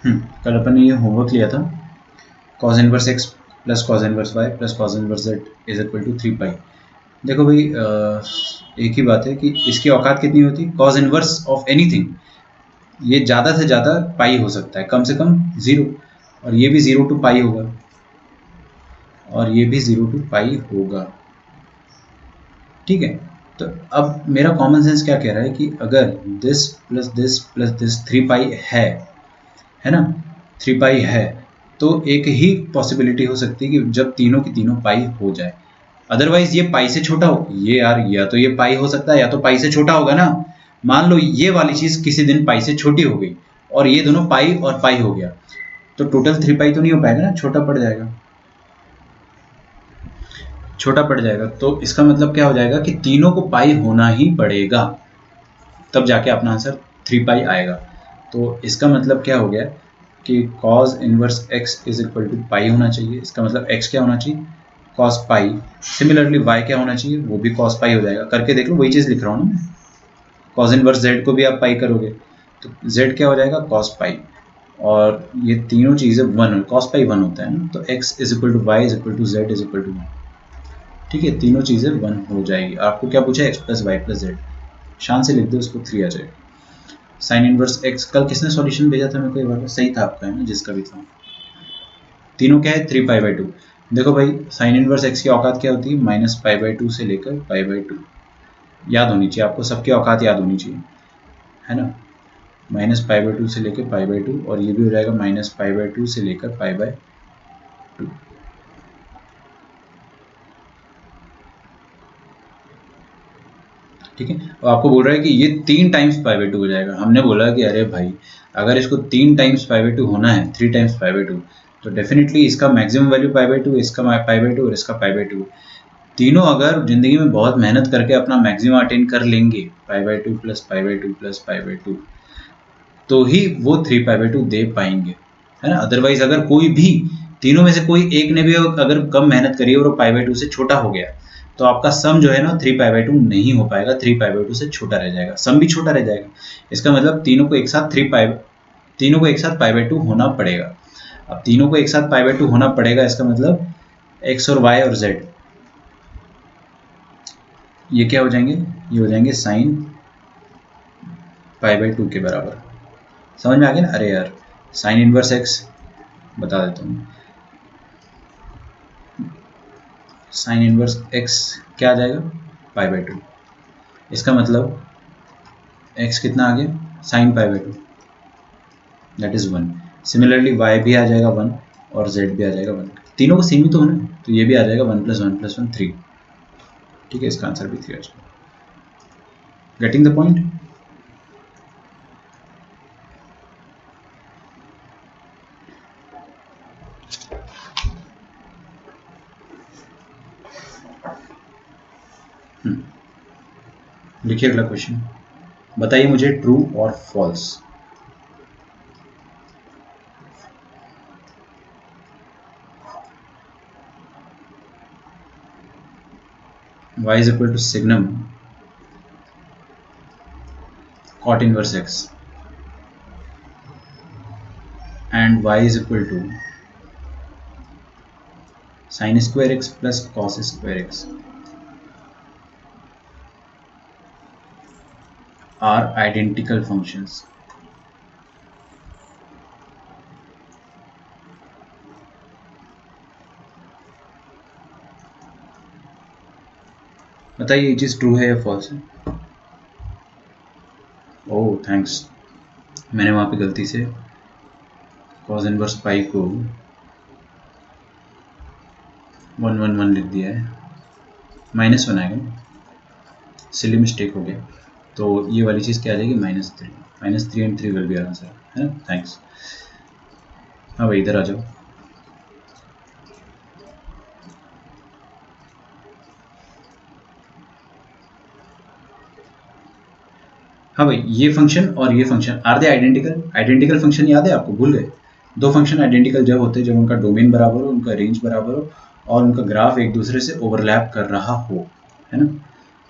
कल अपन ने ये होमवर्क लिया था, cos inverse x plus cos inverse y plus cos inverse z is equal to 3 pi. देखो भाई, एक ही बात है कि इसकी औकात कितनी होती है, cos इनवर्स ऑफ एनीथिंग ये ज़्यादा से ज़्यादा पाई हो सकता है, कम से कम 0, और ये भी 0 टू पाई होगा, और ये भी 0 टू पाई होगा। ठीक है, तो अब मेरा कॉमन सेंस क्या कह रहा है कि अगर this plus this plus this 3 पाई है ना, 3 पाई है, तो एक ही पॉसिबिलिटी हो सकती है कि जब तीनों की तीनों पाई हो जाए, अदरवाइज ये पाई से छोटा हो। ये यार, या तो ये पाई हो सकता है या तो पाई से छोटा होगा ना। मान लो ये वाली चीज किसी दिन पाई से छोटी हो गई और ये दोनों पाई और पाई हो गया, तो टोटल 3 पाई तो नहीं हो पाएगा ना, छोटा पड़ जाएगा, छोटा पड़ जाएगा। तो इसका मतलब क्या हो जाएगा कि तीनों को पाई होना ही पड़ेगा, तब जाके अपना आंसर 3 पाई आएगा। तो इसका मतलब क्या हो गया कि cos inverse x is equal to pi होना चाहिए। इसका मतलब x क्या होना चाहिए, cos पाई। सिमिलरली y क्या होना चाहिए, वो भी cos पाई हो जाएगा। करके देख लो, वही चीज़ लिख रहा हूँ ना मैं। cos इनवर्स z को भी आप पाई करोगे तो z क्या हो जाएगा, cos पाई। और ये तीनों चीज़ें वन, cos पाई वन होता है ना, तो x is equal to y is equal to z is equal to one. ठीक है, तीनों चीज़ें वन हो जाएगी। आपको क्या पूछा है, x plus y plus z, शान से लिख दो उसको, 3 आ जाएगा। साइन इनवर्स x, कल किसने सॉल्यूशन भेजा था मेरे को, एक बार सही था आपका, है ना, जिसका भी था। तीनों क्या है, 3 पाई बाई 2। देखो भाई, साइन इनवर्स x की औकात क्या होती है, माइनस पाई बाई 2 से लेकर पाई बाई 2। याद होनी चाहिए आपको, सबकी औकात याद होनी चाहिए, है ना। माइनस पाई बाई 2 से लेकर पाई बाई 2, और ये भी हो जाएगा माइनस पाई बाई 2 से लेकर पाई बाई 2। ठीक है, और आपको बोल रहा है कि ये 3 टाइम्स पाई बाई 2 हो जाएगा। हमने बोला कि अरे भाई, अगर इसको 3 टाइम्स पाई बाई 2 होना है, 3 टाइम्स पाई बाई 2, तो डेफिनेटली इसका मैक्सिमम वैल्यू पाई बाई 2, इसका पाई बाई 2 और इसका पाई बाई 2। तीनों अगर जिंदगी में बहुत मेहनत करके अपना मैक्सिमम अटेन कर लेंगे, पाई by 2 plus pi by 2 plus pi by 2, तो ही वो 3 पाई बाई 2 दे पाएंगे, है ना। अदरवाइज अगर कोई भी तीनों में से कोई एक ने भी अगर कम मेहनत करी और वो पाई बाई 2 से छोटा हो गया, तो आपका सम जो है ना 3 पाई बाई 2 नहीं हो पाएगा, 3 पाई बाई 2 से छोटा रह जाएगा, सम भी छोटा रह जाएगा। इसका मतलब तीनों को एक साथ पाई बाई 2 होना पड़ेगा। अब तीनों को एक साथ पाई बाई 2 होना पड़ेगा, इसका मतलब एक्स और वाई और जेड ये क्या हो जाएंगे, ये हो जाएंगे साइन पाई बाई 2 के बराबर। समझ में आ गया ना। अरे यार, साइन इनवर्स एक्स बता देता हूँ, साइन इनवर्स एक्स क्या आ जाएगा, पाई बाई 2। इसका मतलब एक्स कितना आ गया, sine pi by 2, that is 1। Similarly y भी आ जाएगा 1 और जेड भी आ जाएगा 1। तीनों को सेम ही तो होना है, तो ये भी आ जाएगा 1 प्लस 1 प्लस 1 3। ठीक है, इसका आंसर भी 3 आ जाएगा। Getting the point. लिखिए अगला क्वेश्चन, बताइए मुझे ट्रू और false. y is equal to signum cot inverse x and y is equal to sin square x plus cos square x are identical functions। बताइए ये चीज़ ट्रू है या फॉल्स है। ओह थैंक्स, मैंने वहाँ पे गलती से cos इनवर्स पाई को 111 लिख दिया है, -1 आएगा, सिली मिस्टेक हो गया। तो ये वाली चीज़ क्या आ जाएगी, -3 एंड 3 विल बी आंसर, है ना। थैंक्स। हाँ भाई, इधर आ जाओ। हाँ भाई, ये फंक्शन और ये function are they identical. Identical function याद है आपको, भूल गए। दो फंक्शन आइडेंटिकल जब होते हैं जब उनका डोमेन बराबर हो, उनका रेंज बराबर हो और उनका ग्राफ एक दूसरे से ओवरलैप कर रहा हो, है ना।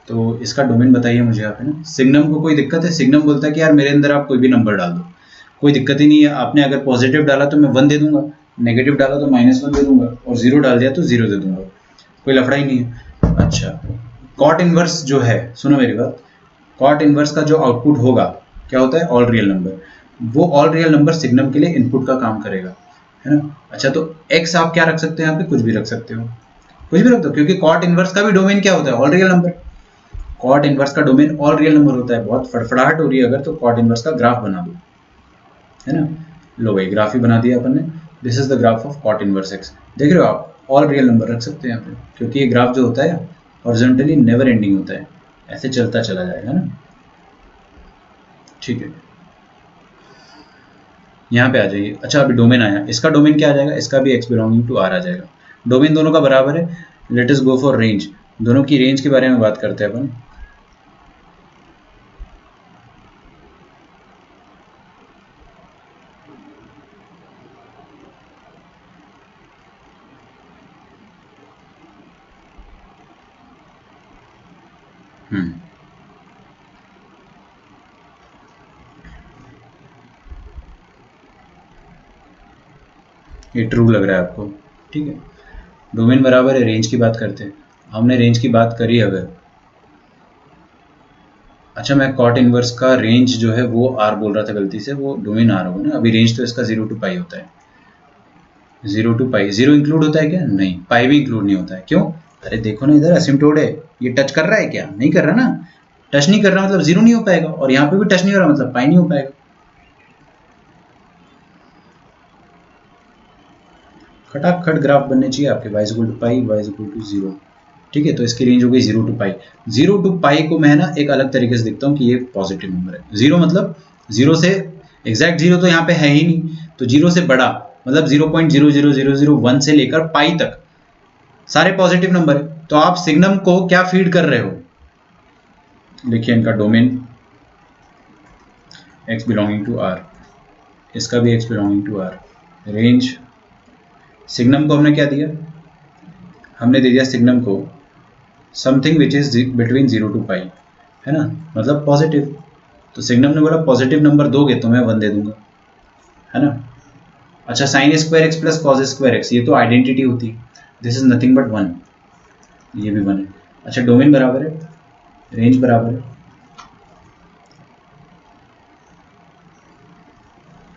तो इसका डोमेन बताइए मुझे आप, है ना। सिग्नम को कोई दिक्कत है, सिग्नम बोलता है कि यार मेरे अंदर आप कोई भी नंबर डाल दो, कोई दिक्कत ही नहीं है। आपने अगर पॉजिटिव डाला तो मैं 1 दे दूंगा, नेगेटिव डाला तो -1 दे दूंगा, और 0 डाल दिया तो 0 दे दूंगा, कोई लफड़ा ही नहीं है। अच्छा, कॉट इनवर्स जो है, सुनो मेरी बात, कॉट इनवर्स का जो आउटपुट होगा क्या होता है, ऑल रियल नंबर। वो ऑल रियल नंबर सिग्नम के लिए इनपुट का काम करेगा, है ना। अच्छा, तो एक्स आप क्या रख सकते हो यहाँ पे, कुछ भी रख सकते हो, कुछ भी रख दो, क्योंकि कॉट इनवर्स का भी डोमेन क्या होता है, all real number. Cot inverse का डोमेन ऑल रियल नंबर होता है। बहुत फड़फड़ाहट हो रही है अगर, तो कॉट इनवर्स का ग्राफ बना दो, है ना। लो भाई, ग्राफ ही बना दिया अपन ने। This is the graph of cot inverse x. देख रहे हो आप, ऑल रियल नंबर रख सकते हैं यहाँ पे, क्योंकि ये ग्राफ जो होता है हॉरिजॉन्टली नेवर एंडिंग होता है, ऐसे चलता चला जाएगा ना। ठीक है, यहाँ पे आ जाइए। अच्छा, अभी डोमेन आया, इसका डोमेन क्या आ जाएगा, इसका भी एक्स बिलोंगिंग टू आर आ जाएगा। डोमेन दोनों का बराबर है। Let us go for range. दोनों की रेंज के बारे में बात करते हैं अपन। ये ट्रू लग रहा है आपको, ठीक है। डोमेन बराबर है, रेंज की बात करते हैं। हमने रेंज की बात करी अगर, अच्छा मैं कॉट इनवर्स का रेंज जो है वो आर बोल रहा था गलती से, वो डोमेन आर होगा ना। अभी रेंज तो इसका 0 to पाई होता है, 0 to पाई। 0 इंक्लूड होता है क्या, नहीं। पाई भी इंक्लूड नहीं होता है, क्यों, अरे देखो ना इधर असिम्प्टोड है, ये टच कर रहा है क्या, नहीं कर रहा ना। टच नहीं कर रहा मतलब 0 नहीं हो पाएगा, और यहाँ पे भी टच नहीं हो रहा मतलब पाई नहीं हो पाएगा। खटाखट ग्राफ बनने चाहिए आपके, y equal to pi, y equal to 0। ठीक है, तो इसकी रेंज हो गई 0 to पाई। 0 to पाई को मैं ना एक अलग तरीके से देखता हूँ कि ये पॉजिटिव नंबर है। 0 मतलब 0 से एग्जैक्ट 0 तो यहाँ पे है ही नहीं, तो 0 से बड़ा मतलब 0.00001 से लेकर पाई तक सारे पॉजिटिव नंबर है। तो आप सिग्नम को क्या फीड कर रहे हो, देखिए इनका domain x belonging to r, इसका भी x belonging to r। Range, signum को हमने क्या दिया, हमने दे दिया सिग्नम को something which is between 0 to pi, है ना, मतलब पॉजिटिव। तो सिग्नम ने बोला पॉजिटिव नंबर दोगे तो मैं 1 दे दूंगा, है ना। अच्छा, sine square x plus cos square x, ये तो आइडेंटिटी होती है, दिस इज नथिंग बट 1, ये भी 1 है। अच्छा, डोमेन बराबर है, रेंज बराबर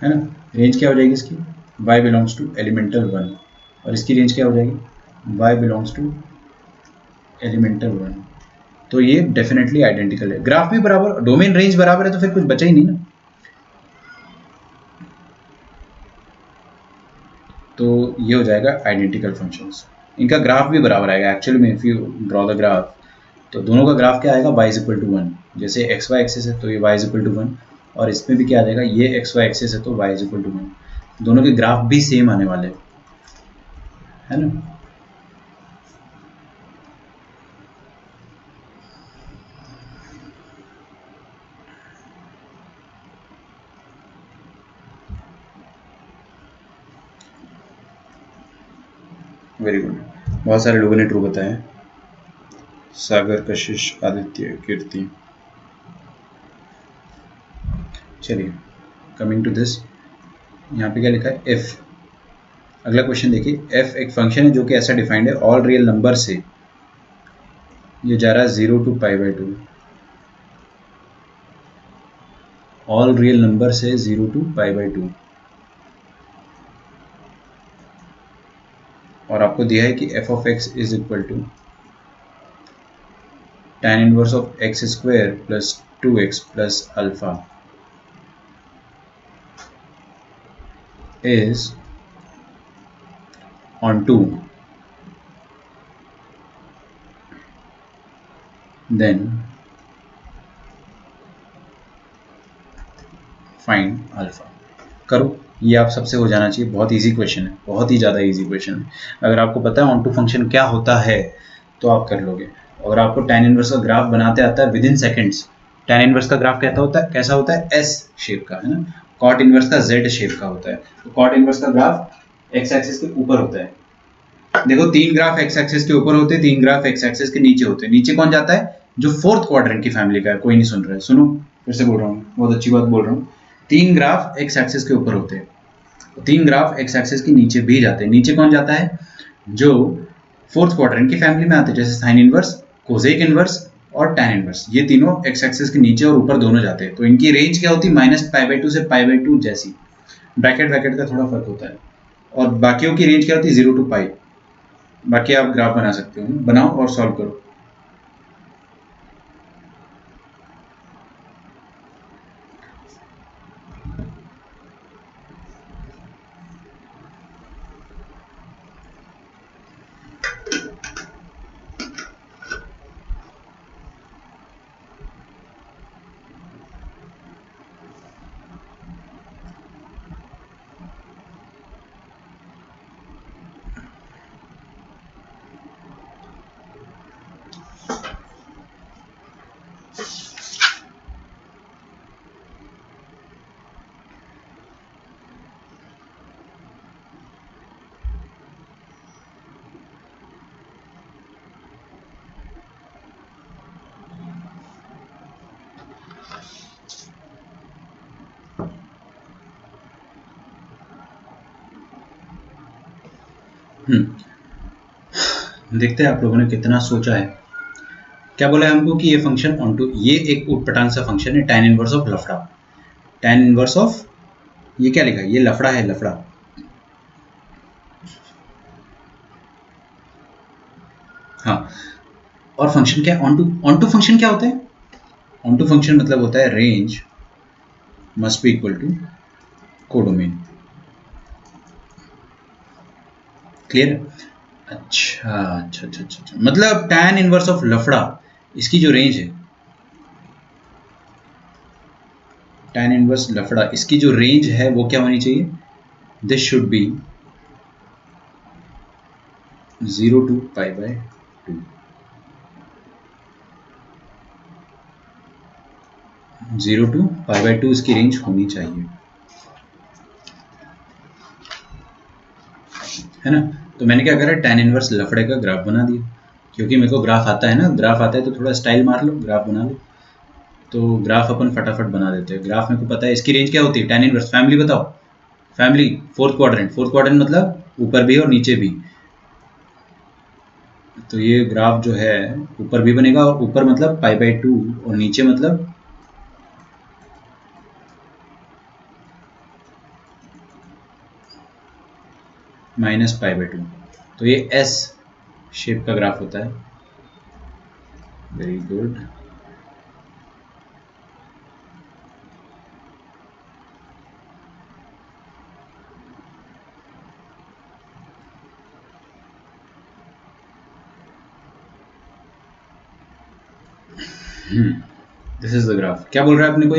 है ना। रेंज क्या हो जाएगी इसकी, y बिलोंग्स टू एलिमेंटल 1, और इसकी रेंज क्या हो जाएगी, y बिलोंग्स टू एलिमेंटल 1। तो ये डेफिनेटली आइडेंटिकल है। ग्राफ भी बराबर, डोमेन रेंज बराबर है, तो फिर कुछ बचा ही नहीं ना। तो ये हो जाएगा आइडेंटिकल फंक्शंस। इनका ग्राफ भी बराबर आएगा एक्चुअली में, if you draw the graph, तो दोनों का ग्राफ क्या आएगा, y इज इक्वल टू 1। जैसे एक्स वाई एक्सेस है तो ये y इज इक्वल टू 1, और इसमें भी क्या आ जाएगा, ये एक्स वाई एक्सेस है तो y इज इक्वल टू 1। दोनों के ग्राफ भी सेम आने वाले हैं, है ना। वेरी गुड, बहुत सारे लोगों ने ट्रू बताया, सागर, कशिश, आदित्य, कीर्ति। चलिए, कमिंग टू दिस, यहाँ पे क्या लिखा है, एफ। अगला क्वेश्चन देखिए, एफ एक फंक्शन है जो कि ऐसा डिफाइंड है, ऑल रियल नंबर से ये जा रहा है 0 to pi by 2, all real number से 0 to पाई बाई 2, और आपको दिया है कि f of x is equal to tan inverse of x square plus 2x plus alpha is on 2, then find alpha। करो, ये आप सबसे हो जाना चाहिए, बहुत इजी क्वेश्चन है, बहुत ही ज़्यादा इजी क्वेश्चन है। अगर आपको पता है ऑन टू फंक्शन क्या होता है तो आप कर लोगे। अगर आपको tan इनवर्स का ग्राफ बनाते आता है with in seconds, tan inverse का ग्राफ कहता होता है, कैसा होता है, एस शेप का, है ना। कॉट इनवर्स का जेड शेप का होता है। तो कॉट इनवर्स का ग्राफ एक्स एक्सिस के ऊपर होता है। देखो, 3 ग्राफ एक्स एक्सिस के ऊपर होते हैं, 3 ग्राफ एक्स एक्सिस के नीचे होते हैं। नीचे कौन जाता है, जो फोर्थ क्वाड्रेंट की फैमिली का है। कोई नहीं सुन रहा है, सुनो, फिर से बोल रहा हूँ, बहुत अच्छी बात बोल रहा हूँ। 3 ग्राफ एक्स एक्सिस के ऊपर होते हैं, 3 ग्राफ एक्स एक्सिस के नीचे भी जाते हैं। नीचे कौन जाता है? जो फोर्थ क्वाड्रेंट की फैमिली में आते हैं, जैसे साइन इनवर्स, कोसेक इनवर्स और टैन इनवर्स। ये तीनों एक्स एक्सिस के नीचे और ऊपर दोनों जाते हैं। तो इनकी रेंज क्या होती है? -π/2 से π/2 जैसी। ब्रैकेट का थोड़ा फर्क होता है। और बाकियों की रेंज क्या होती है? 0 to π। बाकी आप ग्राफ बना सकते हो, बनाओ और सॉल्व करो। देखते हैं आप लोगों ने कितना सोचा है। क्या बोला है हमको कि ये फंक्शन ऑनटू, ये एक उटपटांग सा फंक्शन है, tan इनवर्स ऑफ लफड़ा। tan इनवर्स ऑफ, ये क्या लिखा है? ये लफड़ा है, लफड़ा। हाँ, और फंक्शन क्या है? ऑनटू फंक्शन क्या होता है? ऑनटू फंक्शन मतलब होता है range must be equal to codomain. Clear? अच्छा अच्छा अच्छा अच्छा, मतलब tan इनवर्स ऑफ लफड़ा, इसकी जो रेंज है, tan इनवर्स लफड़ा, इसकी जो रेंज है वो क्या होनी चाहिए? This should B 0 to π/2। 0 to π/2 इसकी रेंज होनी चाहिए, है ना? तो मैंने क्या करा? tan इनवर्स लफड़े का ग्राफ बना दिया, क्योंकि मेरे को ग्राफ आता है ना। ग्राफ आता है तो थोड़ा स्टाइल मार लो, ग्राफ बना लो। तो ग्राफ अपन फटाफट बना देते हैं। ग्राफ मेरे को पता है इसकी रेंज क्या होती है। tan इनवर्स फैमिली बताओ। फैमिली फोर्थ क्वाड्रेंट मतलब ऊपर भी और नीचे भी। तो ये ग्राफ जो है ऊपर भी बनेगा, और ऊपर मतलब π/2 और नीचे मतलब -π/2। तो ये S शेप का ग्राफ होता है। Very good. This is the graph. क्या बोल रहा है अपने को?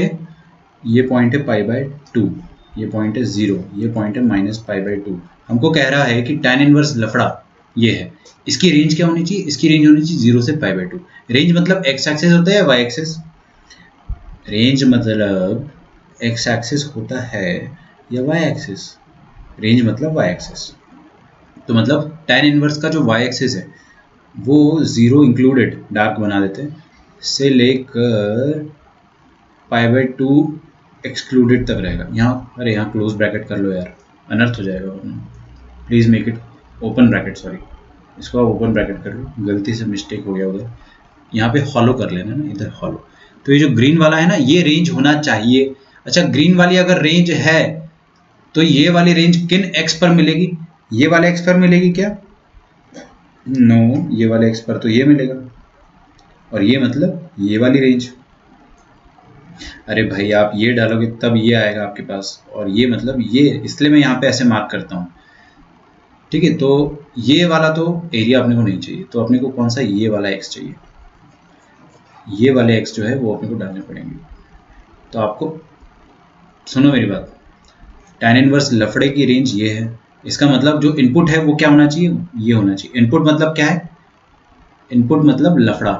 ये पॉइंट है π/2, ये पॉइंट है 0, ये पॉइंट है -π/2। हमको कह रहा है कि tan इनवर्स लफड़ा ये है, इसकी रेंज क्या होनी चाहिए? इसकी रेंज होनी चाहिए 0 से π/2। रेंज मतलब x एक्सिस होता है या y एक्सिस? रेंज मतलब x एक्सिस होता है या y एक्सिस? रेंज मतलब y एक्सिस। तो मतलब tan इनवर्स का जो y एक्सिस है वो 0 इंक्लूडेड, डार्क बना देते हैं, से लेकर π/2 एक्सक्लूडेड तक रहेगा। यहाँ, अरे यहाँ क्लोज ब्रैकेट कर लो यार, अनर्थ हो जाएगा। Please make it open bracket, sorry, इसको आप ओपन ब्रैकेट कर लो, गलती से मिस्टेक हो गया उधर। यहाँ पे हॉलो कर लेना ना, इधर हॉलो। तो ये जो ग्रीन वाला है ना, ये रेंज होना चाहिए। अच्छा, ग्रीन वाली अगर रेंज है तो ये वाली रेंज किन एक्स पर मिलेगी? ये वाले एक्स पर मिलेगी क्या? नो, ये वाले एक्स पर तो ये मिलेगा, और ये मतलब ये वाली रेंज। अरे भाई आप ये डालोगे तब ये आएगा आपके पास, और ये मतलब ये, इसलिए मैं यहाँ पे ऐसे मार्क करता हूँ। ठीक है, तो ये वाला तो एरिया अपने को नहीं चाहिए, तो अपने को कौन सा? ये वाला एक्स चाहिए। ये वाले एक्स जो है वो अपने को डालने पड़ेंगे। तो आपको सुनो मेरी बात, tan इनवर्स लफड़े की रेंज ये है। इसका मतलब जो इनपुट है वो क्या होना चाहिए? ये होना चाहिए। इनपुट मतलब क्या है? इनपुट मतलब लफड़ा।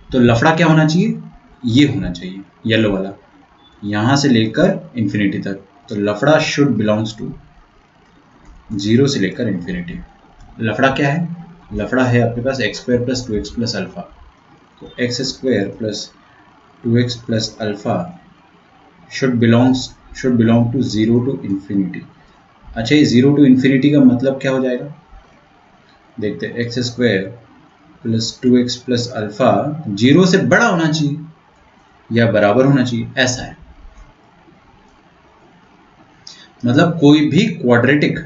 तो लफड़ा क्या होना चाहिए? ये होना चाहिए, येलो वाला, यहाँ से लेकर इन्फिनिटी तक। तो लफड़ा शुड बिलोंग्स टू 0 से लेकर इन्फिनिटी। लफड़ा क्या है? लफड़ा है आपके पास x² + 2x + अल्फा। तो x² + 2x + alpha should belongs should belong to 0 to infinity. अच्छा, ये 0 टू इन्फिनिटी का मतलब क्या हो जाएगा, देखते हैं। X square plus 2x plus alpha 0 से बड़ा होना चाहिए या बराबर होना चाहिए, ऐसा है। मतलब कोई भी क्वाड्रेटिक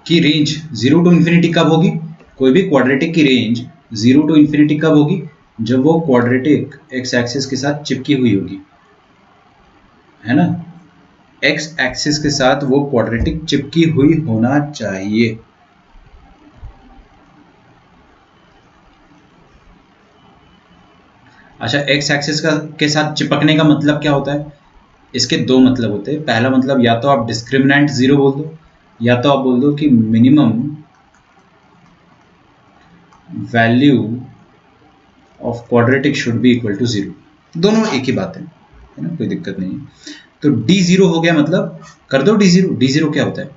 की रेंज 0 टू इन्फिनिटी कब होगी, कोई भी क्वाड्रेटिक की रेंज 0 टू इन्फिनिटी कब होगी, जब वो क्वाड्रेटिक एक्स एक्सिस के साथ चिपकी हुई होगी, है ना। एक्स एक्सिस के साथ वो क्वाड्रेटिक चिपकी हुई होना चाहिए। अच्छा, एक्स एक्सिस का के साथ चिपकने का मतलब क्या होता है, इसके दो मतलब होते हैं। पहला मतलब या तो आप डिस्क्रिमिनेंट 0 बोल दो, या तो आप बोल दो कि minimum value of quadratic should be equal to 0। दोनों एक ही बात है ना, कोई दिक्कत नहीं है। तो डी 0 हो गया, मतलब कर दो डी 0। डी 0 क्या होता है,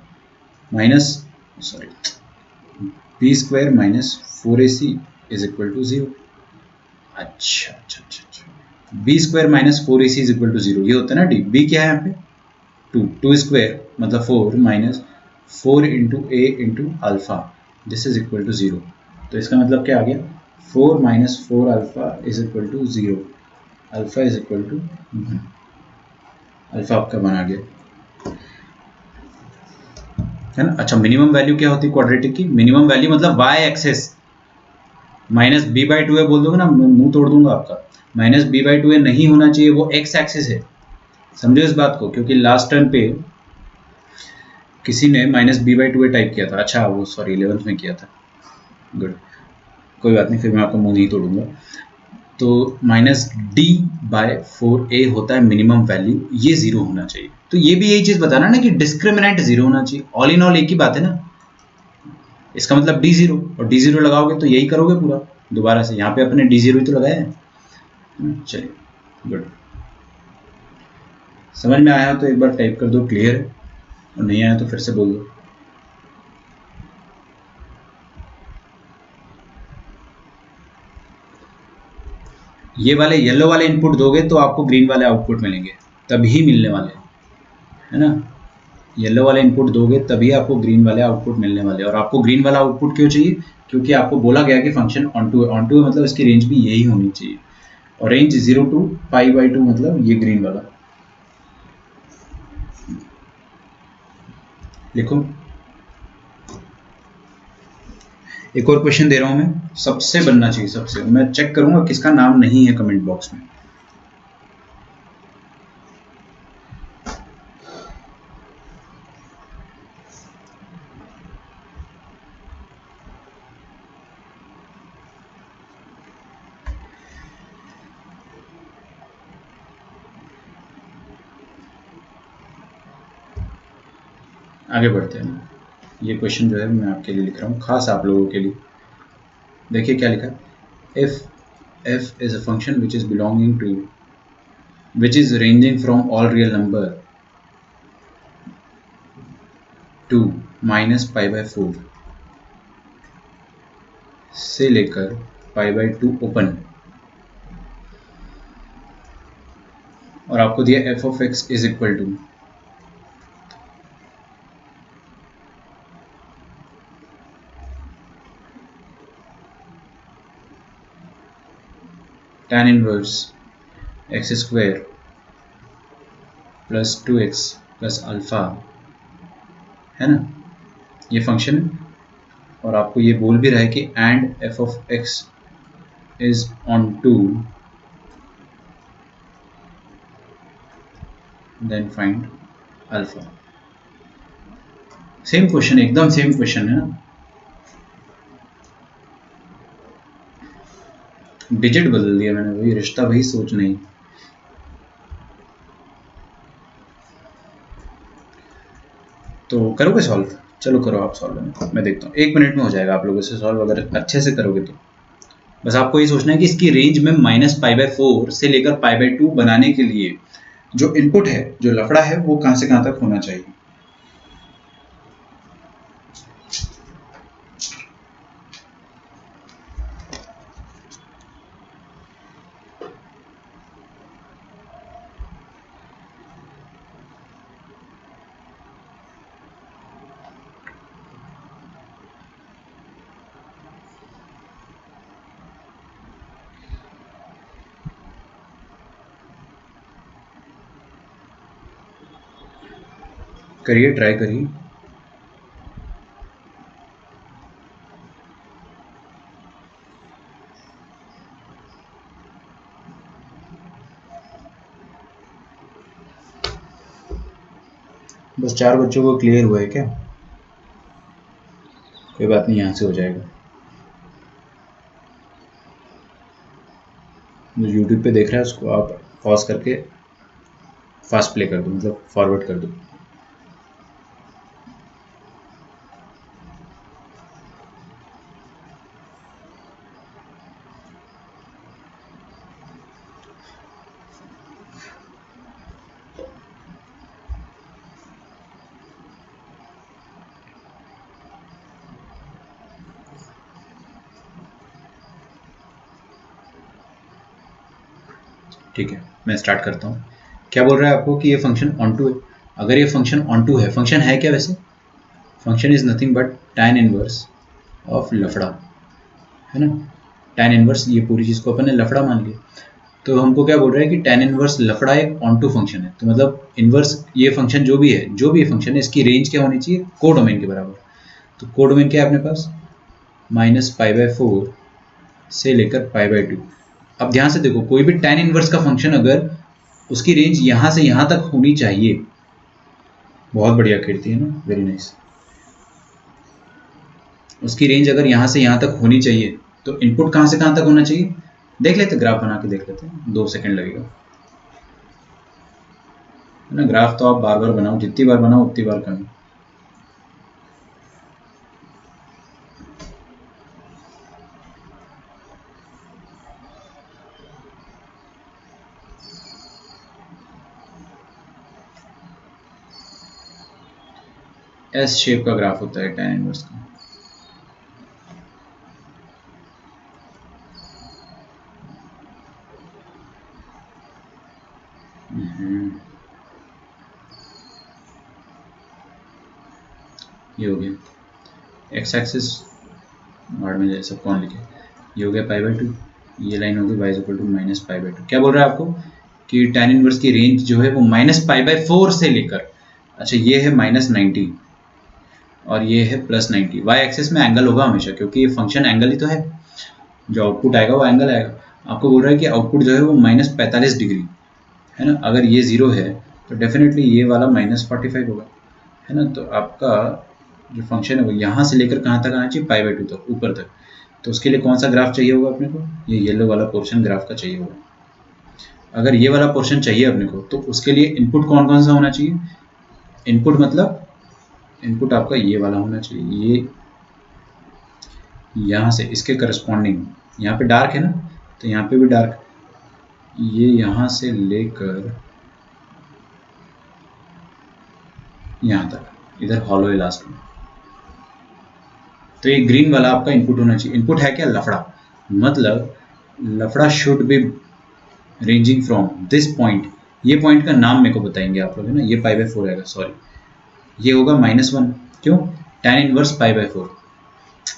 minus, sorry, b square minus 4ac is equal to 0। अच्छा अच्छा अच्छा अच्छा, b square minus 4ac is equal to 0, ये होता है ना डी। बी क्या है यहाँ पे, 2 स्क्वायर मतलब 4 minus 4 into A into alpha, this is equal to 0। तो इसका मतलब क्या आ गया, 4 minus 4 alpha is equal to 0, alpha is equal to 1, alpha आपका बना गया, है ना। अच्छा, मिनिमम वैल्यू क्या होती है क्वाड्रेटिक की, मिनिमम वैल्यू मतलब y axis, minus b by two a बोल दोगे ना, मुंह तोड़ दूंगा आपका। Minus b by two a नहीं होना चाहिए, वो एक्स एक्सिस है, समझो इस बात को, क्योंकि लास्ट टर्म पे किसी ने minus b by two a type किया था। अच्छा, वो सॉरी 11th में किया था, गुड, कोई बात नहीं, फिर मैं आपको मुंह नहीं तोड़ूंगा। तो माइनस डी बाय 4a होता है मिनिमम वैल्यू, ये 0 होना चाहिए। तो ये भी यही चीज़ बताना ना कि डिस्क्रिमिनेंट 0 होना चाहिए। ऑल इन ऑल एक ही बात है ना, इसका मतलब डी 0, और डी 0 लगाओगे तो यही करोगे पूरा दोबारा से, यहाँ पे अपने डी 0 ही तो लगाया है। चलिए, गुड, समझ में आया तो एक बार टाइप कर दो क्लियर है, और नहीं आया तो फिर से बोल दो। ये वाले येलो वाले इनपुट दोगे तो आपको ग्रीन वाले आउटपुट मिलेंगे, तभी मिलने वाले, है ना। येलो वाले इनपुट दोगे तभी आपको ग्रीन वाले आउटपुट मिलने वाले। और आपको ग्रीन वाला आउटपुट क्यों चाहिए, क्योंकि आपको बोला गया कि फंक्शन ऑन टू मतलब इसकी रेंज भी यही होनी चाहिए, और रेंज 0 टू पाई बाई 2 मतलब ये ग्रीन वाला। लिखो, एक और क्वेश्चन दे रहा हूं मैं, सबसे बनना चाहिए, सबसे। मैं चेक करूंगा किसका नाम नहीं है कमेंट बॉक्स में। आगे बढ़ते हैं। ये क्वेश्चन जो है मैं आपके लिए लिख रहा हूँ, खास आप लोगों के लिए। देखिए क्या लिखा है, if f is a function which is belonging to, which is ranging from all real number to minus pi by 4 से लेकर पाई बाई 2 ओपन, और आपको दिया f of x is equal to tan inverse x square plus 2x plus alpha, है ना, ये function है। और आपको ये बोल भी रहा है कि and f of x is on two, then find alpha. Same question, एकदम सेम क्वेश्चन है ना, डिजिट बदल दिया मैंने, वही रिश्ता वही सोच नहीं। तो करोगे सॉल्व, चलो करो आप सॉल्व, मैं देखता हूँ 1 मिनट में हो जाएगा आप लोगों से सॉल्व, अगर अच्छे से करोगे तो। बस आपको ये सोचना है कि इसकी रेंज में माइनस पाई बाई 4 से लेकर पाई बाई 2 बनाने के लिए जो इनपुट है, जो लफड़ा है, वो कहाँ से कहाँ तक होना चाहिए। करिए, ट्राई करिए। बस 4 बच्चों को क्लियर हुआ है क्या? कोई बात नहीं, यहाँ से हो जाएगा। जो यूट्यूब पे देख रहा है उसको आप पॉज करके फास्ट प्ले कर दो, मतलब फॉरवर्ड कर दो। ठीक है, मैं स्टार्ट करता हूँ। क्या बोल रहा है आपको कि ये फंक्शन ऑन टू है। अगर ये फंक्शन ऑन टू है, फंक्शन है क्या वैसे? Function is nothing but tan inverse of लफड़ा, है ना। tan इनवर्स, ये पूरी चीज़ को अपन ने लफड़ा मान लिया। तो हमको क्या बोल रहा है कि tan इनवर्स लफड़ा एक ऑन टू फंक्शन है। तो मतलब इनवर्स ये फंक्शन जो भी है, जो भी फंक्शन है, इसकी रेंज क्या होनी चाहिए? को डोमेन के बराबर। तो को डोमेन क्या है अपने पास? -π/4 से लेकर π/2। अब ध्यान से देखो, कोई भी tan इनवर्स का फंक्शन अगर उसकी रेंज यहाँ से यहाँ तक होनी चाहिए। बहुत बढ़िया कीर्ति, है ना, वेरी नाइस। उसकी रेंज अगर यहाँ से यहाँ तक होनी चाहिए तो इनपुट कहाँ से कहाँ तक होना चाहिए? देख लेते, ग्राफ बना के देख लेते हैं, 2 सेकंड लगेगा, है ना। ग्राफ तो आप बार बार बनाओ, जितनी बार बनाओ उतनी बार कम। एस शेप का ग्राफ होता है tan इनवर्स का। ये हो गया एक्स एक्सिस, बाढ़ में जाए, सब कौन लिखे। ये हो गया π/2, ये लाइन होगी y इक्वल टू -π/2। क्या बोल रहा है आपको कि tan इनवर्स की रेंज जो है वो -π/4 से लेकर, अच्छा ये है -90 और ये है +90। y एक्सिस में एंगल होगा हमेशा, क्योंकि ये फंक्शन एंगल ही तो है। जो आउटपुट आएगा वो एंगल आएगा। आपको बोल रहा है कि आउटपुट जो है वो -45 डिग्री, है ना। अगर ये 0 है तो डेफिनेटली ये वाला -45 होगा, है ना। तो आपका जो फंक्शन है वो यहाँ से लेकर कहाँ तक आना चाहिए? π/2 तक, ऊपर तक। तो उसके लिए कौन सा ग्राफ चाहिए होगा अपने को? ये येलो वाला पोर्शन ग्राफ का चाहिए होगा। अगर ये वाला पोर्शन चाहिए अपने को तो उसके लिए इनपुट कौन कौन सा होना चाहिए? इनपुट मतलब इनपुट आपका ये वाला होना चाहिए, ये यहाँ से इसके करस्पॉन्डिंग, यहाँ पे डार्क है ना, तो यहाँ पे भी डार्क, ये यहाँ से लेकर यहाँ तक, इधर हॉलो है लास्ट में। तो ये ग्रीन वाला आपका इनपुट होना चाहिए। इनपुट है क्या? लफड़ा। मतलब लफड़ा should B ranging from this point. ये पॉइंट का नाम मेरे को बताएंगे आप लोग, है ना। ये π/4 आएगा, सॉरी, ये होगा -1। क्यों? tan inverse π/4।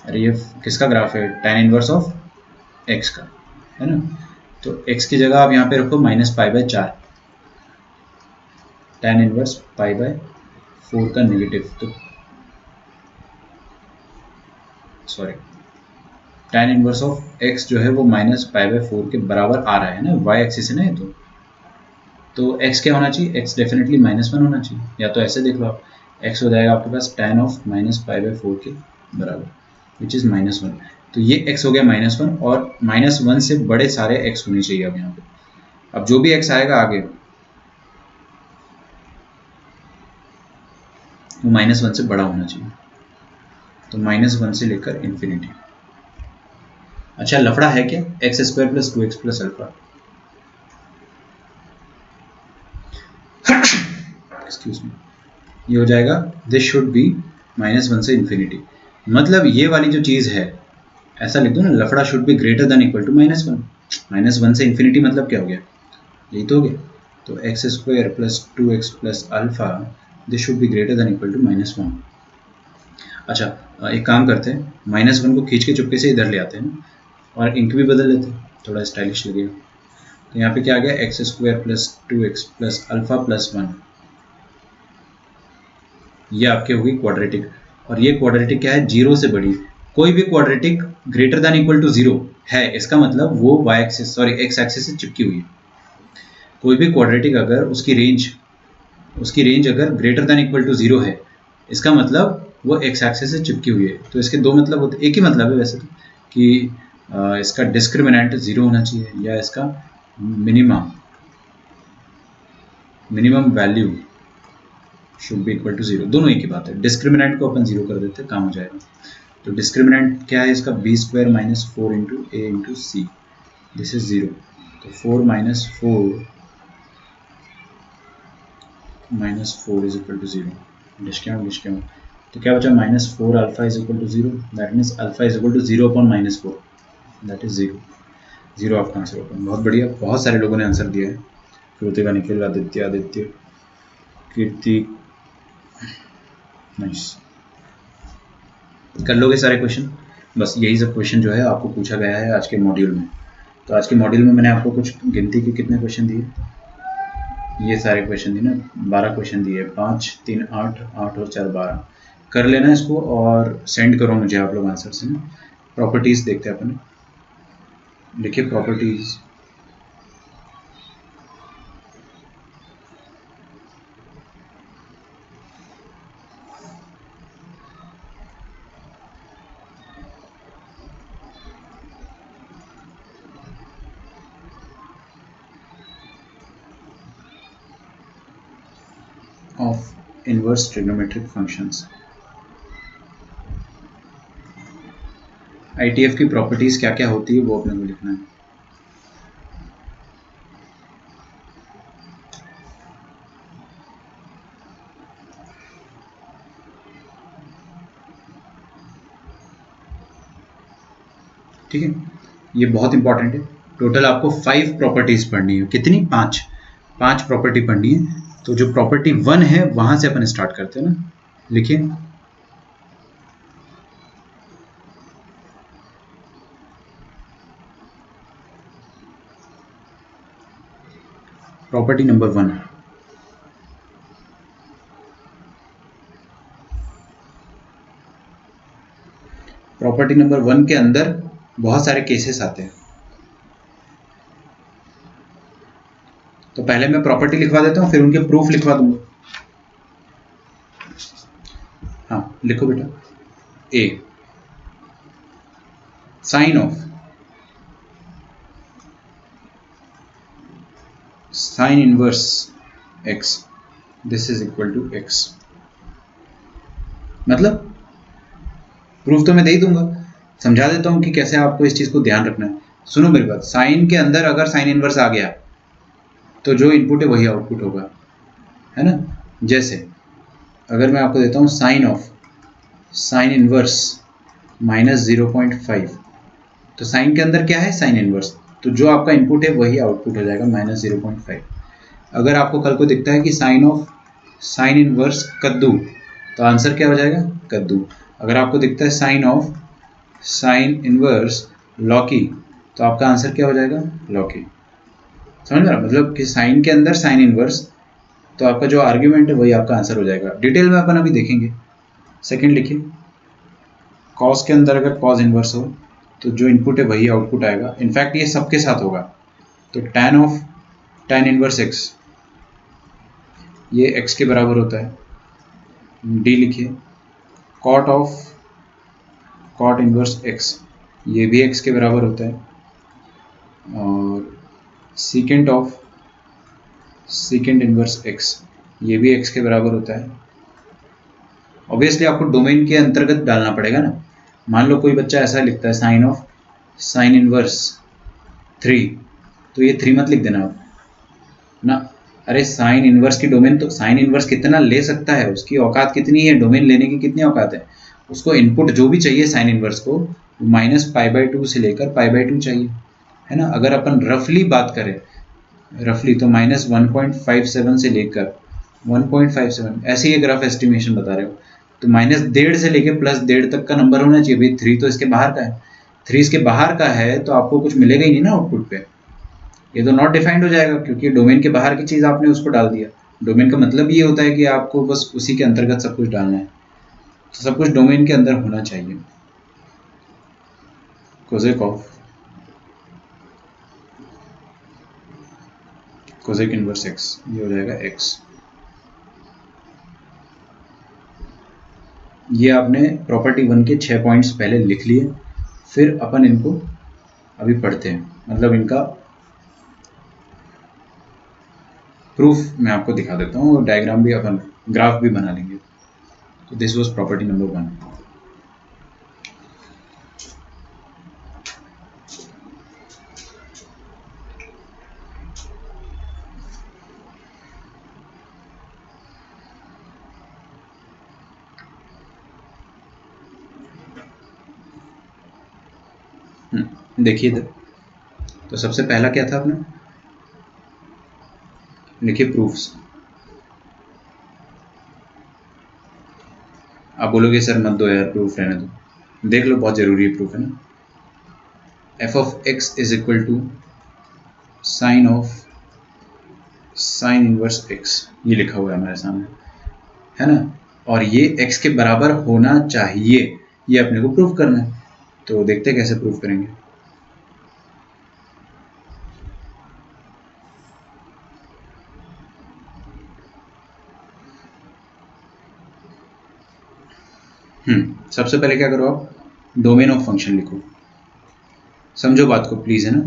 अरे ये किसका ग्राफ है? tan इनवर्स ऑफ x का, है ना। तो x की जगह आप यहाँ पे रखो -π/4, tan इनवर्स π/4 का नेगेटिव, तो sorry, tan inverse of x जो है वो -π/4 के बराबर आ रहा है ना, y एक्सिस है ना ये। तो x क्या होना चाहिए? x डेफिनेटली -1 होना चाहिए, या तो ऐसे देख लो आप, x हो जाएगा आपके पास tan ऑफ -π/4 के बराबर, विच इज़ -1। तो ये x हो गया -1, और -1 से बड़े सारे x होने चाहिए अब यहाँ पे। अब जो भी x आएगा आगे वो -1 से बड़ा होना चाहिए, तो -1 से लेकर इन्फिनिटी। अच्छा, लफड़ा है क्या? x² + 2x + alpha, excuse me, ये हो जाएगा दिस शुड बी -1 से इन्फिनिटी। मतलब ये वाली जो चीज़ है, ऐसा लिख दो ना, लफड़ा should be greater than equal to -1। -1 से इन्फिनिटी मतलब क्या हो गया? यही तो हो गया। तो x² + 2x + alpha, this should be greater than equal to -1। अच्छा, एक काम करते हैं, -1 को खींच के चुपके से इधर ले आते हैं और इंक भी बदल लेते हैं, थोड़ा स्टाइलिश लगेगा। तो यहाँ पे क्या आ गया? x² + 2x + alpha + 1। ये आपके होगी क्वाड्रेटिक, और ये क्वाड्रेटिक क्या है, 0 से बड़ी। कोई भी quadratic greater than equal to 0 है, इसका मतलब वो y axis sorry x axis से चिपकी हुई है। कोई भी क्वाड्रेटिक अगर उसकी रेंज अगर ग्रेटर दैन इक्वल टू 0 है, इसका मतलब वो x एक्सिस से चिपकी हुई है। तो इसके दो मतलब होते, एक ही मतलब है वैसे तो, कि इसका डिस्क्रिमिनेंट 0 होना चाहिए या इसका minimum value should be equal to 0, दोनों एक ही बात है। डिस्क्रिमिनेंट को अपन 0 कर देते हैं, काम हो जाएगा। तो डिस्क्रिमिनेंट क्या है इसका, B square minus 4 into A into C, this is 0। तो 4 minus 4 is equal to 0, discount. तो क्या बचा, -4 alpha is equal to 0, that means alpha is equal to 0 upon -4, that is 0 आपका आंसर होगा। बहुत बढ़िया, बहुत सारे लोगों ने आंसर दिया है। कृतिका, निखिल, आदित्य, कीर्ति, नाइस। कर लोगे सारे क्वेश्चन? बस यही सब क्वेश्चन जो है आपको पूछा गया है आज के मॉड्यूल में। तो आज के मॉड्यूल में मैंने आपको कुछ गिनती के कितने क्वेश्चन दिए, ये सारे क्वेश्चन दिए ना, 12 क्वेश्चन दिए, 5, 3, 8 और 4 12। कर लेना इसको और सेंड करो मुझे आप लोग आंसर से ना। प्रॉपर्टीज देखते हैं अपन, देखिए properties, of inverse trigonometric functions. ITF की प्रॉपर्टीज क्या क्या होती है वो अपने को लिखना है। ठीक है, ये बहुत इंपॉर्टेंट है। टोटल आपको 5 प्रॉपर्टीज पढ़नी है। कितनी? 5 प्रॉपर्टी पढ़नी है। तो जो प्रॉपर्टी 1 है वहां से अपन स्टार्ट करते हैं ना, लिखिए। प्रॉपर्टी नंबर 1, प्रॉपर्टी नंबर 1 के अंदर बहुत सारे केसेस आते हैं। तो पहले मैं प्रॉपर्टी लिखवा देता हूं, फिर उनके प्रूफ लिखवा दूंगा। हाँ लिखो बेटा। ए, sine of sine inverse x, this is equal to x. मतलब प्रूफ तो मैं दे ही दूंगा, समझा देता हूं कि कैसे आपको इस चीज को ध्यान रखना है। सुनो मेरी बात, साइन के अंदर अगर साइन इनवर्स आ गया तो जो इनपुट है वही आउटपुट होगा, है ना। जैसे अगर मैं आपको देता हूं साइन ऑफ साइन इनवर्स -0.5, तो साइन के अंदर क्या है, साइन इनवर्स, तो जो आपका इनपुट है वही आउटपुट हो जाएगा -0.5। अगर आपको कल को दिखता है कि साइन ऑफ साइन इनवर्स कद्दू, तो आंसर क्या हो जाएगा, कद्दू। अगर आपको दिखता है साइन ऑफ साइन इनवर्स लौकी, तो आपका आंसर क्या हो जाएगा, लौकी। समझ रहा, मतलब कि साइन के अंदर साइन इनवर्स, तो आपका जो आर्ग्यूमेंट है वही आपका आंसर हो जाएगा। डिटेल में अपन अभी देखेंगे। सेकंड लिखिए, कॉस के अंदर अगर कॉस इनवर्स हो तो जो इनपुट है वही आउटपुट आएगा। इनफैक्ट ये सबके साथ होगा। तो tan of tan inverse x, ये x के बराबर होता है। डी लिखिए, cot of cot inverse x, ये भी x के बराबर होता है। और secant of secant inverse x, ये भी x के बराबर होता है। ऑब्वियसली आपको डोमेन के अंतर्गत डालना पड़ेगा ना। मान लो कोई बच्चा ऐसा लिखता है साइन ऑफ साइन इनवर्स 3, तो ये 3 मत लिख देना आप ना। अरे साइन इनवर्स की डोमेन, तो साइन इनवर्स कितना ले सकता है, उसकी औकात कितनी है, डोमेन लेने की कितनी औकात है। उसको इनपुट जो भी चाहिए साइन इनवर्स को, -π/2 से लेकर π/2 चाहिए, है ना। अगर अपन रफली बात करें, रफली तो -1.57 से लेकर 1.57, ऐसे ही अगर आप एस्टिमेशन बता रहे हो तो -1.5 से लेकर +1.5 तक का नंबर होना चाहिए। भाई 3 तो इसके बाहर का है, 3 इसके बाहर का है तो आपको कुछ मिलेगा ही नहीं ना आउटपुट पे, ये तो नॉट डिफाइंड हो जाएगा, क्योंकि डोमेन के बाहर की चीज़ आपने उसको डाल दिया। डोमेन का मतलब ये होता है कि आपको बस उसी के अंतर्गत सब कुछ डालना है, तो सब कुछ डोमेन के अंदर होना चाहिए। Cosec of cosec inverse X, ये हो जाएगा एक्स। ये आपने प्रॉपर्टी 1 के 6 पॉइंट्स पहले लिख लिए, फिर अपन इनको अभी पढ़ते हैं, मतलब इनका प्रूफ मैं आपको दिखा देता हूँ और डायग्राम भी अपन ग्राफ भी बना लेंगे। तो दिस वाज प्रॉपर्टी नंबर 1। देखिए इधर, तो सबसे पहला क्या था अपना, लिखिए प्रूफ्स। आप बोलोगे सर मत दो यार, प्रूफ रहने दो, देख लो बहुत जरूरी है प्रूफ, है ना। F of x is equal to sine of sine inverse X, ये लिखा हुआ है हमारे सामने, है ना। और ये x के बराबर होना चाहिए, ये अपने को प्रूफ करना है। तो देखते हैं कैसे प्रूफ करेंगे। सबसे पहले क्या करो, आप डोमेन ऑफ फंक्शन लिखो, समझो बात को प्लीज, है ना।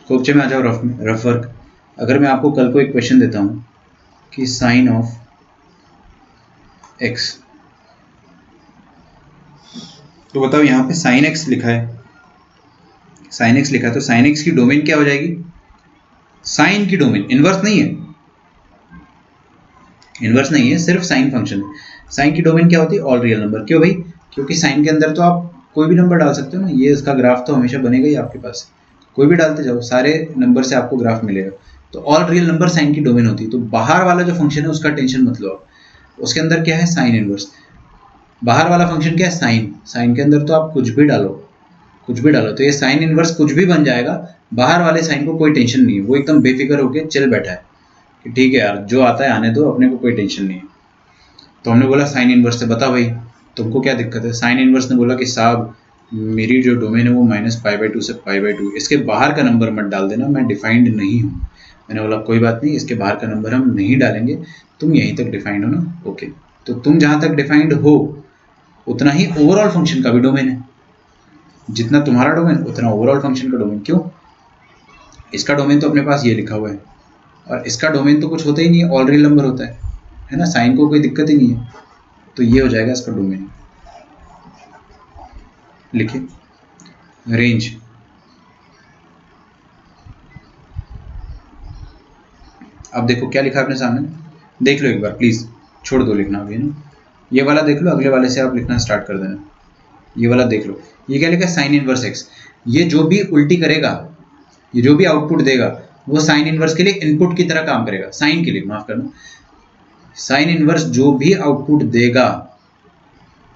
कोपचे में आ जाओ, रफ वर्क। अगर मैं आपको कल को एक क्वेश्चन देता हूं कि साइन ऑफ एक्स, तो बताओ यहाँ पे साइन एक्स लिखा है, साइन एक्स लिखा है, तो साइन एक्स की डोमेन क्या हो जाएगी, साइन की डोमेन, इनवर्स नहीं है, इनवर्स नहीं है, सिर्फ साइन फंक्शन है। साइन की डोमेन क्या होती है, ऑल रियल नंबर। क्यों भाई, क्योंकि साइन के अंदर तो आप कोई भी नंबर डाल सकते हो ना, ये इसका ग्राफ तो हमेशा बनेगा ही आपके पास, कोई भी डालते जाओ, सारे नंबर से आपको ग्राफ मिलेगा। तो ऑल रियल नंबर साइन की डोमेन होती है। तो बाहर वाला जो फंक्शन है उसका टेंशन मत लो, उसके अंदर क्या है, साइन इनवर्स। बाहर वाला फंक्शन क्या है, साइन, साइन के अंदर तो आप कुछ भी डालो, कुछ भी डालो, तो ये साइन इनवर्स कुछ भी बन जाएगा। बाहर वाले साइन को कोई टेंशन नहीं है, वो एकदम बेफिक्र होकर चल बैठा है कि ठीक है यार, जो आता है आने दो, अपने को कोई टेंशन नहीं है। तो हमने बोला साइन इनवर्स से, बता भाई तुमको क्या दिक्कत है। साइन इनवर्स ने बोला कि साहब मेरी जो डोमेन है वो -π/2 से π/2, इसके बाहर का नंबर मत डाल देना, मैं डिफाइंड नहीं हूँ। मैंने बोला कोई बात नहीं, इसके बाहर का नंबर हम नहीं डालेंगे, तुम यहीं तक डिफाइंड हो ना, ओके। तो तुम जहाँ तक डिफाइंड हो उतना ही ओवरऑल फंक्शन का भी डोमेन है, जितना तुम्हारा डोमेन उतना ओवरऑल फंक्शन का डोमेन। क्यों, इसका डोमेन तो अपने पास ये लिखा हुआ है, और इसका डोमेन तो कुछ होता ही नहीं है, ऑल रियल नंबर होता है ना, साइन को कोई दिक्कत ही नहीं है। तो ये हो जाएगा इसका डोमेन। लिखिए रेंज, अब देखो क्या लिखा है अपने सामने, देख लो एक बार प्लीज, छोड़ दो लिखना अभी ना, ये वाला देख लो, अगले वाले से आप लिखना स्टार्ट कर देना। ये वाला देख लो, ये क्या लिखा है, साइन इनवर्स एक्स। ये जो भी उल्टी करेगा, ये जो भी आउटपुट देगा, वो साइन इनवर्स के लिए इनपुट की तरह काम करेगा, साइन के लिए, माफ करना, साइन इनवर्स जो भी आउटपुट देगा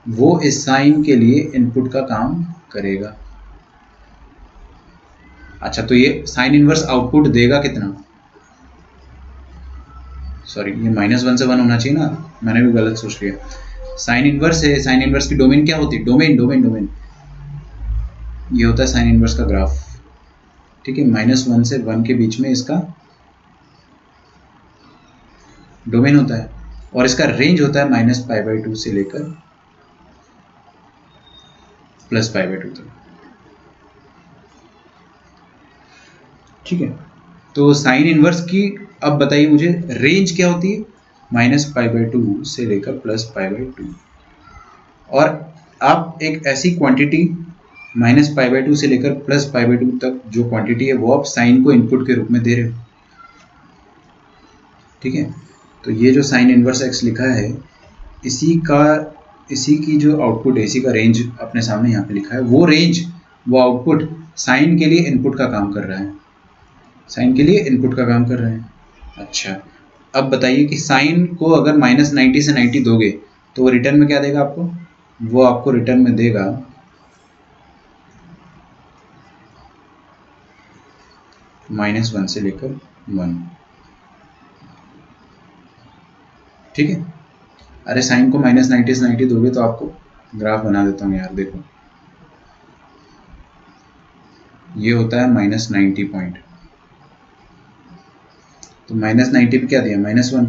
वो इस साइन के लिए इनपुट का काम करेगा। अच्छा, तो ये साइन इनवर्स आउटपुट देगा कितना, सॉरी ये -1 से 1 होना चाहिए ना, मैंने भी गलत सोच लिया। साइन इनवर्स है, साइन इनवर्स की डोमेन क्या होती है, डोमेन डोमेन डोमेन, ये होता है साइन इनवर्स का ग्राफ, ठीक है। -1 से 1 के बीच में इसका डोमेन होता है, और इसका रेंज होता है -π/2 से लेकर +π/2 तक, ठीक है। तो साइन इनवर्स की अब बताइए मुझे रेंज क्या होती है, -π/2 से लेकर +π/2। और आप एक ऐसी क्वांटिटी -π/2 से लेकर +π/2 तक जो क्वांटिटी है वो आप साइन को इनपुट के रूप में दे रहे हो, ठीक है। तो ये जो साइन इनवर्स एक्स लिखा है, इसी की जो आउटपुट है, इसी का रेंज अपने सामने यहाँ पे लिखा है, वो रेंज, वो आउटपुट साइन के लिए इनपुट का काम कर रहा है, साइन के लिए इनपुट का काम कर रहे हैं। अच्छा, अब बताइए कि साइन को अगर -90 से 90 दोगे तो वो रिटर्न में क्या देगा आपको, वो आपको रिटर्न में देगा -1 से लेकर 1, ठीक है। अरे साइन को -90 से 90 दोगे तो आपको ग्राफ बना देता हूँ यार, देखो ये होता है -90 पॉइंट, तो -90 पे क्या दिया -1,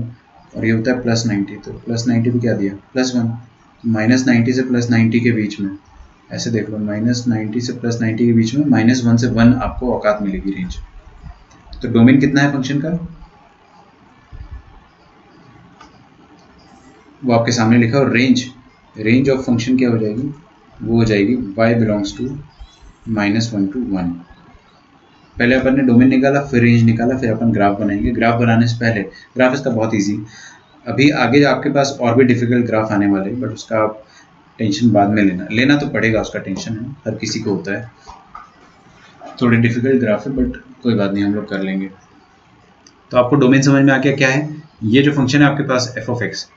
और ये होता है +90, तो +90 पे क्या दिया +1, -90 से +90 के बीच में ऐसे देख लो, -90 से +90 के बीच में -1 से 1 आपको औकात मिलेगी रेंज। तो डोमेन कितना है फंक्शन का, वो आपके सामने लिखा, और रेंज ऑफ फंक्शन क्या हो जाएगी, वो हो जाएगी y बिलोंग्स टू -1 to 1। पहले अपन ने डोमेन निकाला, फिर रेंज निकाला, फिर अपन ग्राफ बनाएंगे। ग्राफ बनाने से पहले, ग्राफ इसका बहुत ईजी, अभी आगे आपके पास और भी डिफिकल्ट ग्राफ आने वाले हैं, बट उसका आप टेंशन बाद में लेना तो पड़ेगा, उसका टेंशन है, हर किसी को होता है। थोड़े डिफिकल्ट ग्राफ है बट कोई बात नहीं, हम लोग कर लेंगे। तो आपको डोमेन समझ में आ गया क्या है, ये जो फंक्शन है आपके पास एफ ऑफ एक्स,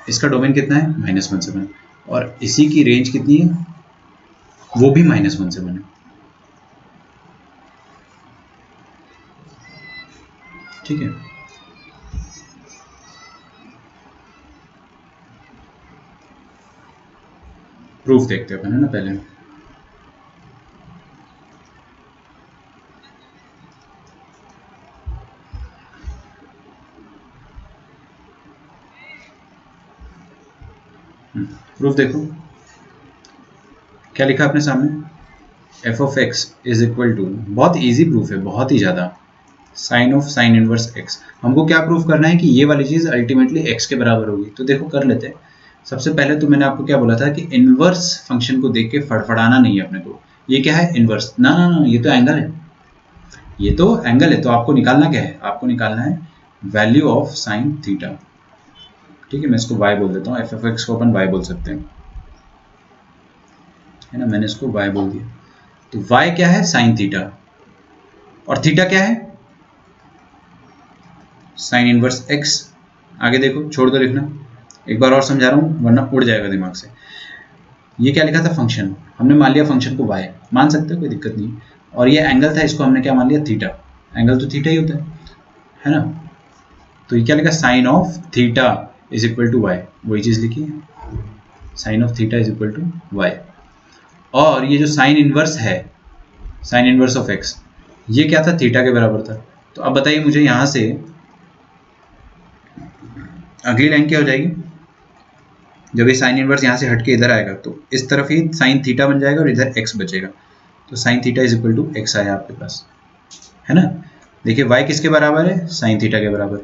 इसका डोमेन कितना है -1 से 1, और इसी की रेंज कितनी है, वो भी -1 से 1 है। ठीक है, प्रूफ देखते हैं अपन, है ना पहले। प्रूफ देखो क्या लिखा आपने सामने, F of x is equal to, बहुत इजी प्रूफ है, बहुत ही ज़्यादा, sine of sine inverse X. हमको क्या प्रूफ करना है कि ये वाली चीज़ अल्टीमेटली एक्स के बराबर होगी। तो देखो कर लेते हैं। सबसे पहले तो मैंने आपको क्या बोला था कि इनवर्स फंक्शन को देख के फड़फड़ाना नहीं है अपने को। ये क्या है इनवर्स, ना ना ना, ये तो एंगल है, ये तो एंगल है, तो आपको निकालना क्या है, आपको निकालना है वैल्यू ऑफ साइन थीटा। ठीक है, मैं इसको y बोल देता हूँ, एफ ऑफ एक्स को अपन y बोल सकते हैं, है ना, मैंने इसको y बोल दिया। तो y क्या है साइन थीटा, और थीटा क्या है साइन इनवर्स एक्स। आगे देखो, छोड़ दो लिखना, एक बार और समझा रहा हूँ वरना उड़ जाएगा दिमाग से। ये क्या लिखा था फंक्शन, हमने मान लिया फंक्शन को y, मान सकते हो कोई दिक्कत नहीं, और ये एंगल था, इसको हमने क्या मान लिया थीटा, एंगल तो थीटा ही होता है ना। तो ये क्या लिखा sine of theta is equal to Y, वही चीज़ लिखी है, sine of theta is equal to Y. और ये जो साइन इनवर्स है, साइन इनवर्स ऑफ एक्स, ये क्या था थीटा के बराबर था। तो अब बताइए मुझे यहाँ से अगली लाइन क्या हो जाएगी, जब ये साइन इनवर्स यहाँ से हटके इधर आएगा तो इस तरफ ही साइन थीटा बन जाएगा और इधर एक्स बचेगा। तो sine theta is equal to X आया आपके पास, है ना। देखिए वाई किसके बराबर है, साइन थीटा के बराबर,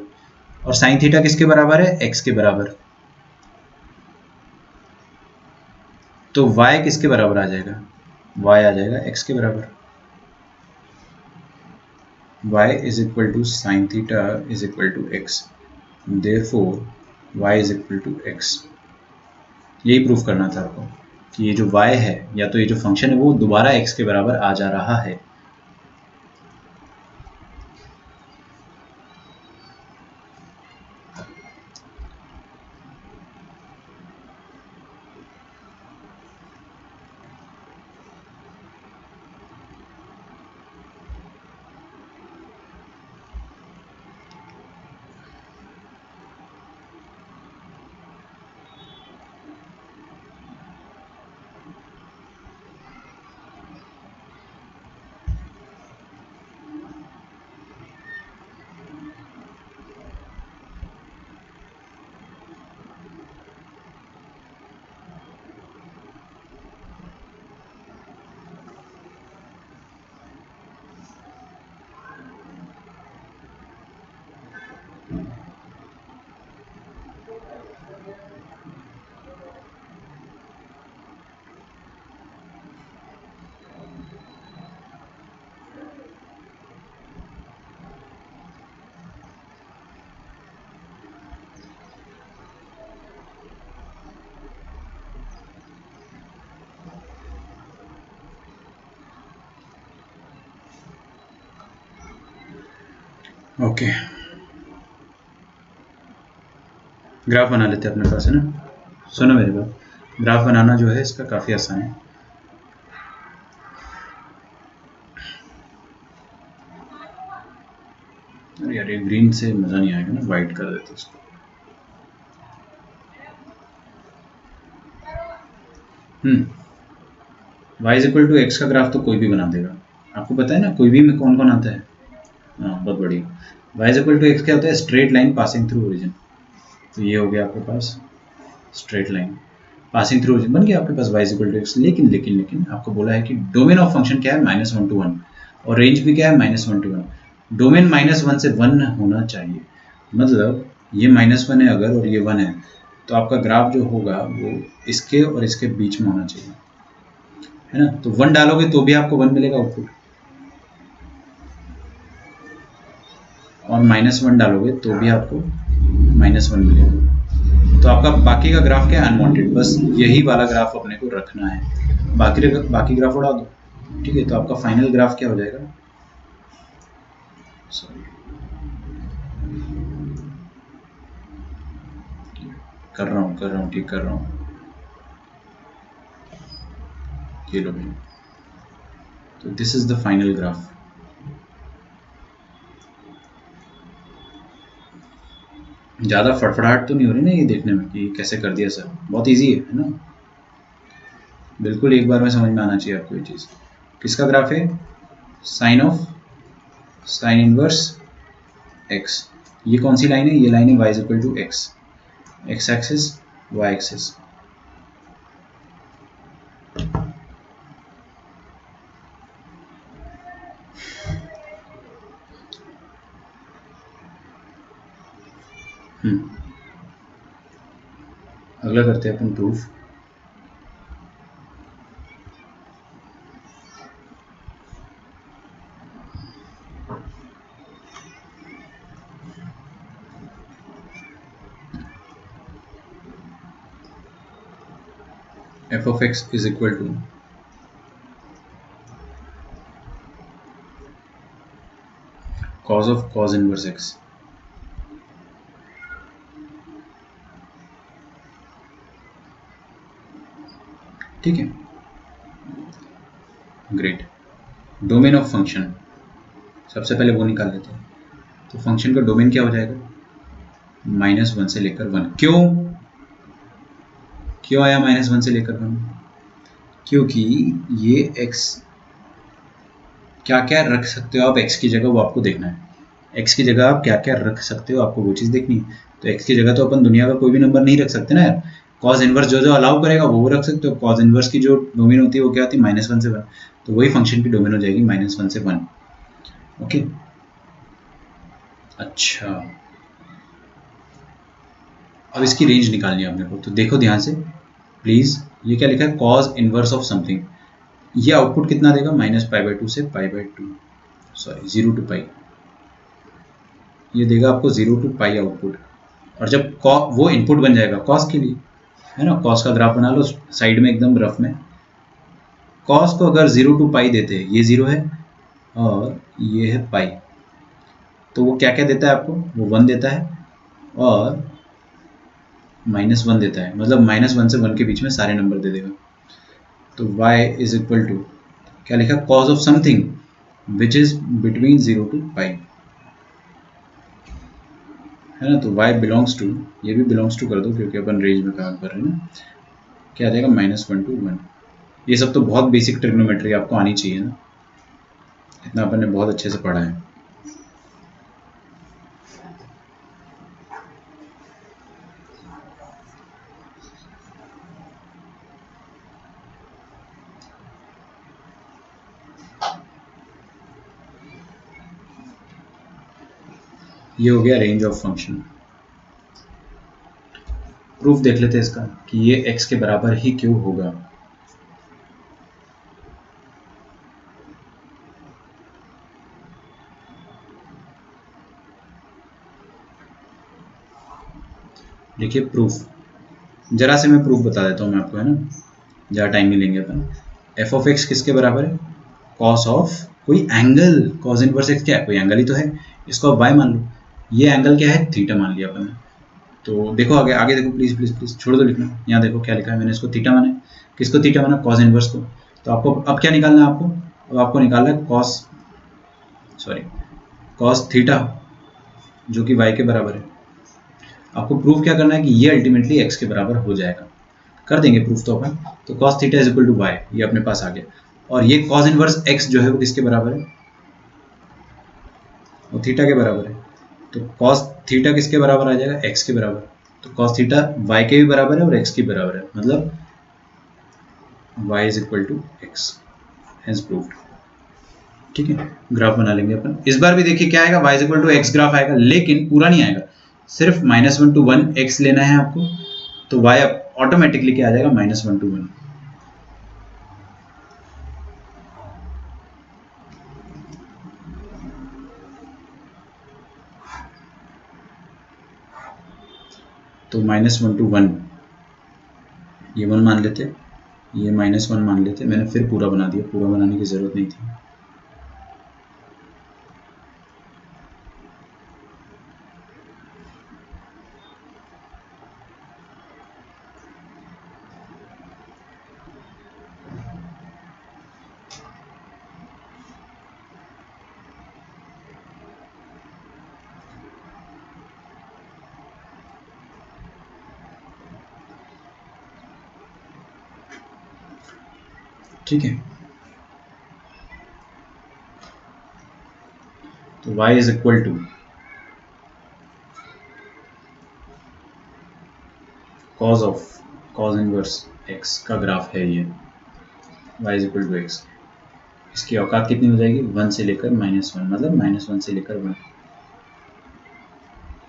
और साइन थीटा किसके बराबर है, एक्स के बराबर। तो y किसके बराबर आ जाएगा, y आ जाएगा x के बराबर। y is equal to sine theta is equal to X, therefore y is equal to X. यही प्रूफ करना था आपको कि ये जो y है, या तो ये जो फंक्शन है वो दोबारा x के बराबर आ जा रहा है। ओके, ग्राफ बना लेते हैं अपने पास, है ना। सुनो मेरे बात, ग्राफ बनाना जो है इसका काफ़ी आसान है। अरे यार ये ग्रीन से मज़ा नहीं आएगा ना, वाइट कर देते इसको। y is equal to X का ग्राफ तो कोई भी बना देगा, आपको पता है ना कोई भी में कौन कौन आता है। हाँ बहुत बढ़िया। y is equal to x क्या होता है, straight line passing through origin. तो ये हो गया आपके पास straight line passing through origin बन गया आपके पास y is equal to x. लेकिन लेकिन लेकिन आपको बोला है कि डोमेन ऑफ फंक्शन क्या है, -1 to 1 और रेंज भी क्या है, -1 to 1। डोमेन -1 से 1 होना चाहिए, मतलब ये -1 है अगर और ये 1 है तो आपका ग्राफ जो होगा वो इसके और इसके बीच में होना चाहिए, है ना। तो 1 डालोगे तो भी आपको 1 मिलेगा आउटपुट, और -1 डालोगे तो भी आपको -1 मिलेगा। तो आपका बाकी का ग्राफ क्या है, अनवांटेड। बस यही वाला ग्राफ अपने को रखना है, बाकी ग्राफ उड़ा दो, ठीक है। तो आपका फाइनल ग्राफ क्या हो जाएगा, सॉरी कर रहा हूँ ठीक कर रहा हूँ, ये लो भाई। तो this is the final graph. ज़्यादा फड़फड़ाहट तो नहीं हो रही ना ये देखने में कि कैसे कर दिया सर, बहुत इजी है ना। बिल्कुल एक बार में समझ में आना चाहिए आपको ये चीज़। किसका ग्राफ है, साइन इनवर्स एक्स। ये कौन सी लाइन है, ये लाइन है y is equal to X, X axis y axis. अगला करते हैं अपन proof. f of x is equal to cos of cos inverse x। ठीक है, ग्रेट। डोमेन ऑफ फंक्शन सबसे पहले वो निकाल लेते हैं। तो फंक्शन का डोमेन क्या हो जाएगा, -1 से लेकर 1। क्यों आया -1 से लेकर 1, क्योंकि ये x क्या क्या रख सकते हो आप x की जगह, वो आपको देखना है। x की जगह आप क्या क्या रख सकते हो, आपको वो चीज़ देखनी है। तो x की जगह तो अपन दुनिया का कोई भी नंबर नहीं रख सकते ना यार। कॉज इनवर्स जो जो अलाउ करेगा वो रख सकते हो। कॉज इनवर्स की जो डोमेन होती है वो क्या होती है, -1 से 1। तो वही फंक्शन की डोमेन हो जाएगी -1 से 1। ओके, अच्छा अब इसकी रेंज निकालनी है अपने को। तो देखो ध्यान से प्लीज़, ये क्या लिखा है, कॉज इनवर्स ऑफ समथिंग। ये आउटपुट कितना देगा, -π/2 से π/2, सॉरी 0 to π। ये देगा आपको 0 to π आउटपुट। और जब वो इनपुट बन जाएगा कॉस के लिए, है ना। कॉस का ग्राफ बना लो साइड में एकदम रफ में। कॉस को अगर 0 to π देते हैं, ये 0 है और ये है पाई, तो वो क्या क्या देता है आपको, वो 1 देता है और -1 देता है। मतलब -1 से 1 के बीच में सारे नंबर दे देगा। तो y इज इक्वल टू क्या लिखा, cause of something which is between 0 to π, है ना। तो y बिलोंग्स टू, ये भी बिलोंग्स टू कर दो क्योंकि अपन रेंज में काम कर रहे हैं ना। क्या आ जाएगा, -1 to 1। ये सब तो बहुत बेसिक ट्रिग्नोमेट्री आपको आनी चाहिए ना, इतना अपन ने बहुत अच्छे से पढ़ा है। ये हो गया रेंज ऑफ फंक्शन। प्रूफ देख लेते हैं इसका कि ये x के बराबर ही क्यों होगा। देखिए प्रूफ, जरा से मैं प्रूफ बता देता हूँ मैं आपको, है ना, ज़्यादा टाइम नहीं लेंगे अपन। एफ ऑफ एक्स किसके बराबर है, कॉस ऑफ कोई एंगल। कॉस इनवर्स एक्स क्या है, कोई एंगल ही तो है। इसको आप वाई मान लो, ये एंगल क्या है, थीटा मान लिया अपन ने। तो देखो आगे आगे देखो, प्लीज़ प्लीज़ प्लीज़ छोड़ दो लिखना। यहाँ देखो क्या लिखा है, मैंने इसको थीटा माना है। किसको थीटा माना, कॉस इनवर्स को। तो आपको अब क्या निकालना है, अब आपको निकालना है कॉस थीटा जो कि वाई के बराबर है। आपको प्रूव क्या करना है कि ये अल्टीमेटली एक्स के बराबर हो जाएगा। कर देंगे प्रूफ तो अपन। तो cos theta is equal to Y, ये अपने पास आ गया। और ये cos इनवर्स x जो है वो किसके बराबर है, वो थीटा के बराबर है। तो cos थीटा किसके बराबर आ जाएगा, x के बराबर। तो cos थीटा y के भी बराबर है और x के बराबर है, मतलब y is equal to x, hence proved. ठीक है, ग्राफ बना लेंगे अपन। इस बार भी देखिए क्या आएगा, y is equal to x graph आएगा, लेकिन पूरा नहीं आएगा, सिर्फ -1 to 1 x लेना है आपको, तो y ऑटोमेटिकली क्या आ जाएगा, -1 to 1। तो -1 to 1, ये 1 मान लेते, ये -1 मान लेते। मैंने फिर पूरा बना दिया, पूरा बनाने की ज़रूरत नहीं थी। ठीक है, तो y is equal to cos inverse x का ग्राफ है ये, y is equal to x। इसकी औकात कितनी हो जाएगी, 1 से लेकर -1, मतलब -1 से लेकर 1।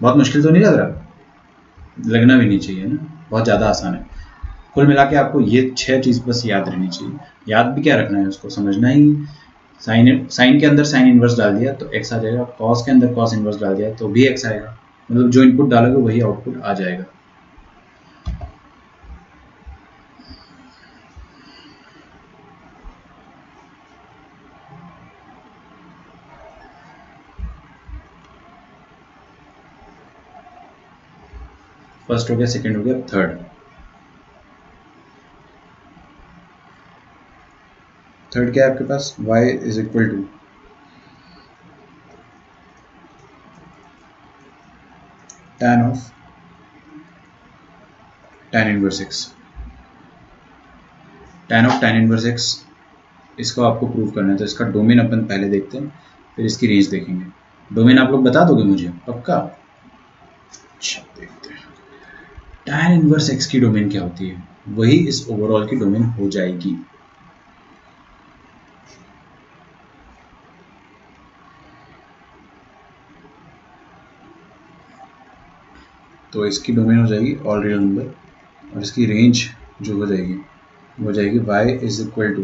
बहुत मुश्किल तो नहीं लग रहा, लगना भी नहीं चाहिए ना, बहुत ज़्यादा आसान है। कुल मिला के आपको ये 6 चीज़ बस याद रहनी चाहिए। याद भी क्या रखना है, उसको समझना ही। साइन के अंदर साइन इनवर्स डाल दिया तो x आ जाएगा, कॉस के अंदर कॉस इनवर्स डाल दिया तो भी x आएगा, मतलब जो इनपुट डालोगे वही आउटपुट आ जाएगा। फर्स्ट हो गया, सेकंड हो गया, थर्ड क्या है आपके पास, y is equal to tan inverse x। tan inverse x, इसको आपको प्रूव करना है, तो इसका डोमेन अपन पहले देखते हैं, फिर इसकी रेंज देखेंगे। डोमेन आप लोग बता दोगे मुझे पक्का? अच्छा, देखते हैं tan इनवर्स x की डोमेन क्या होती है, वही इस ओवरऑल की डोमेन हो जाएगी। तो इसकी डोमेन हो जाएगी ऑल रियल नंबर, और इसकी रेंज जो हो जाएगी वो हो जाएगी y is equal to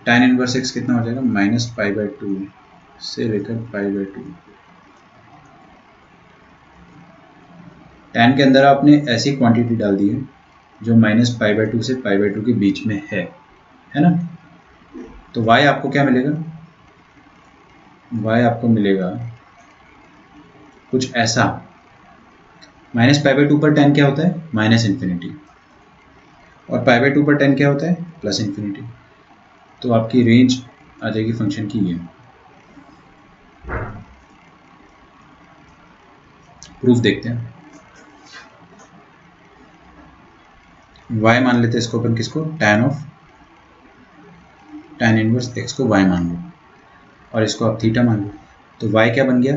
tan inverse x कितना हो जाएगा, -π/2 से लेकर π/2। tan के अंदर आपने ऐसी क्वांटिटी डाल दी है जो -π/2 से π/2 के बीच में है ना। तो y आपको क्या मिलेगा, y आपको मिलेगा कुछ ऐसा। -π/2 पर tan क्या होता है, -इन्फिनिटी, और π/2 पर tan क्या होता है, +इन्फिनिटी। तो आपकी रेंज आ जाएगी फंक्शन की ये। प्रूफ देखते हैं। y मान लेते हैं इसको अपन, किसको, tan इनवर्स x को y मान लो, और इसको आप थीटा मान लो। तो y क्या बन गया,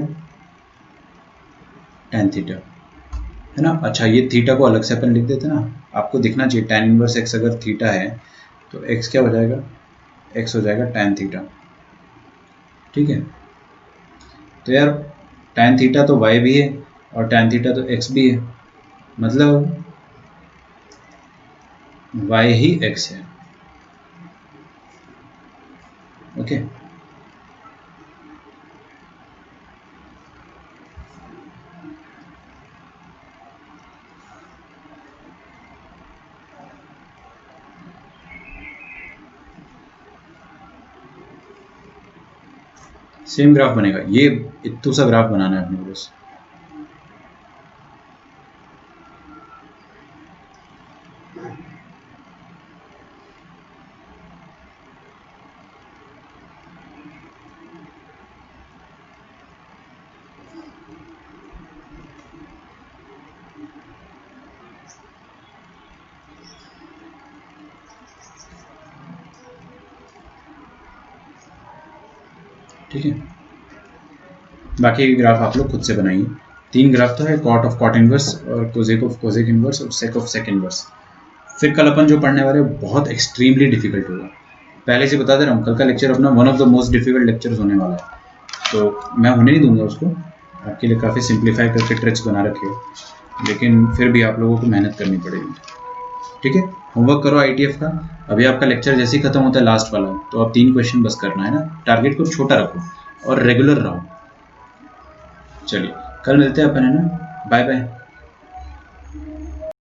tan थीटा, है ना। अच्छा, ये थीटा को अलग से अपन लिख देते ना, आपको दिखना चाहिए tan इनवर्स x अगर थीटा है तो x क्या हो जाएगा, x हो जाएगा tan थीटा। ठीक है, तो यार tan थीटा तो y भी है और tan थीटा तो x भी है, मतलब y ही x है। ओके, सेम ग्राफ बनेगा, ये इतना सा ग्राफ बनाना है अपने को बस। ठीक है, बाकी ग्राफ आप लोग खुद से बनाइए। 3 ग्राफ तो है, कॉट ऑफ कॉट इनवर्स और कोजेक ऑफ कोजेक इनवर्स और सेक ऑफ सेक इनवर्स। फिर कल अपन जो पढ़ने वाले बहुत एक्सट्रीमली डिफिकल्ट होगा, पहले से बता दे रहा हूँ। कल का लेक्चर अपना one of the most difficult lectures होने वाला है, तो मैं होने नहीं दूंगा उसको। आपके लिए काफ़ी सिंप्लीफाई करके ट्रिक्स बना रखे हो, लेकिन फिर भी आप लोगों को मेहनत करनी पड़ेगी। ठीक है, होमवर्क करो ITF का। अभी आपका लेक्चर जैसे ही खत्म होता है लास्ट वाला, तो आप 3 क्वेश्चन बस करना है ना। टारगेट को छोटा रखो और रेगुलर रहो। चलिए कल मिलते हैं अपन, है ना। Bye bye.